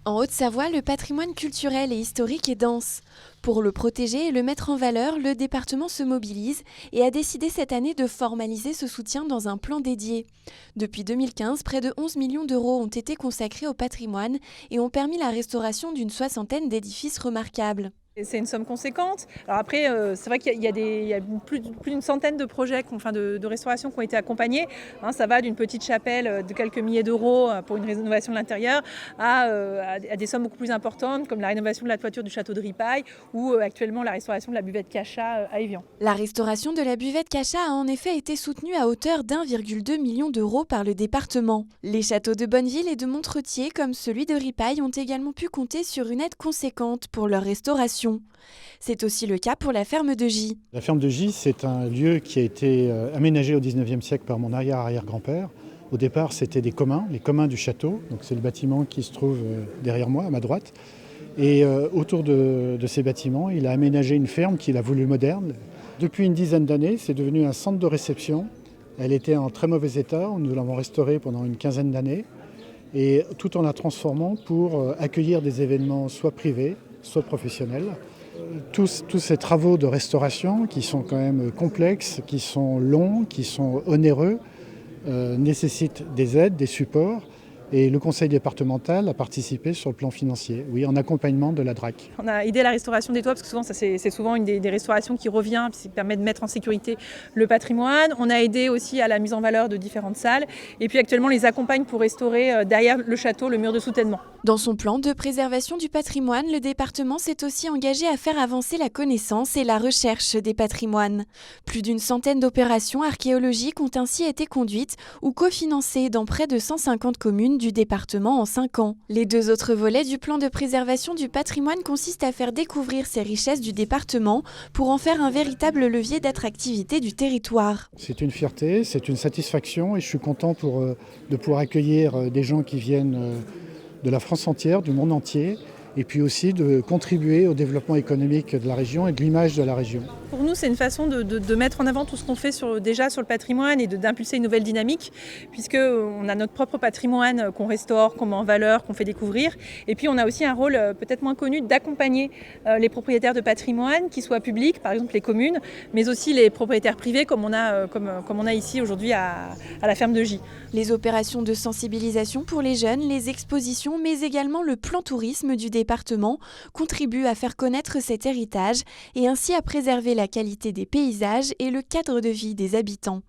En Haute-Savoie, le patrimoine culturel et historique est dense. Pour le protéger et le mettre en valeur, le département se mobilise et a décidé cette année de formaliser ce soutien dans un plan dédié. Depuis 2015, près de 11 millions d'euros ont été consacrés au patrimoine et ont permis la restauration d'une soixantaine d'édifices remarquables. C'est une somme conséquente. Alors après, c'est vrai qu'il y a plus d'une centaine de projets, de restauration qui ont été accompagnés. Ça va d'une petite chapelle de quelques milliers d'euros pour une rénovation de l'intérieur à des sommes beaucoup plus importantes, comme la rénovation de la toiture du château de Ripaille ou actuellement la restauration de la buvette Cachat à Évian. La restauration de la buvette Cachat a en effet été soutenue à hauteur d'1,2 million d'euros par le département. Les châteaux de Bonneville et de Montretier, comme celui de Ripaille, ont également pu compter sur une aide conséquente pour leur restauration. C'est aussi le cas pour la ferme de Gy. La ferme de Gy, c'est un lieu qui a été aménagé au 19e siècle par mon arrière-arrière-grand-père. Au départ, c'était les communs du château. Donc c'est le bâtiment qui se trouve derrière moi, à ma droite. Et autour de ces bâtiments, il a aménagé une ferme qu'il a voulu moderne. Depuis une dizaine d'années, c'est devenu un centre de réception. Elle était en très mauvais état. Nous l'avons restaurée pendant une quinzaine d'années. Et tout en la transformant pour accueillir des événements soit privés, soit professionnels. Tous ces travaux de restauration qui sont quand même complexes, qui sont longs, qui sont onéreux, nécessitent des aides, des supports. Et le conseil départemental a participé sur le plan financier, oui, en accompagnement de la DRAC. On a aidé à la restauration des toits parce que souvent c'est souvent une des restaurations qui revient, qui permet de mettre en sécurité le patrimoine. On a aidé aussi à la mise en valeur de différentes salles et puis actuellement on les accompagne pour restaurer derrière le château le mur de soutènement. Dans son plan de préservation du patrimoine, le département s'est aussi engagé à faire avancer la connaissance et la recherche des patrimoines. Plus d'une centaine d'opérations archéologiques ont ainsi été conduites ou cofinancées dans près de 150 communes du département en 5 ans. Les deux autres volets du plan de préservation du patrimoine consistent à faire découvrir ces richesses du département pour en faire un véritable levier d'attractivité du territoire. C'est une fierté, c'est une satisfaction et je suis content de pouvoir accueillir des gens qui viennent de la France entière, du monde entier, et puis aussi de contribuer au développement économique de la région et de l'image de la région. Pour nous, c'est une façon de mettre en avant tout ce qu'on fait déjà sur le patrimoine et d'impulser une nouvelle dynamique, puisqu'on a notre propre patrimoine qu'on restaure, qu'on met en valeur, qu'on fait découvrir. Et puis on a aussi un rôle peut-être moins connu d'accompagner les propriétaires de patrimoine, qu'ils soient publics, par exemple les communes, mais aussi les propriétaires privés, comme on a ici aujourd'hui à la ferme de Gy. Les opérations de sensibilisation pour les jeunes, les expositions, mais également le plan tourisme du département contribuent à faire connaître cet héritage et ainsi à préserver la qualité des paysages et le cadre de vie des habitants.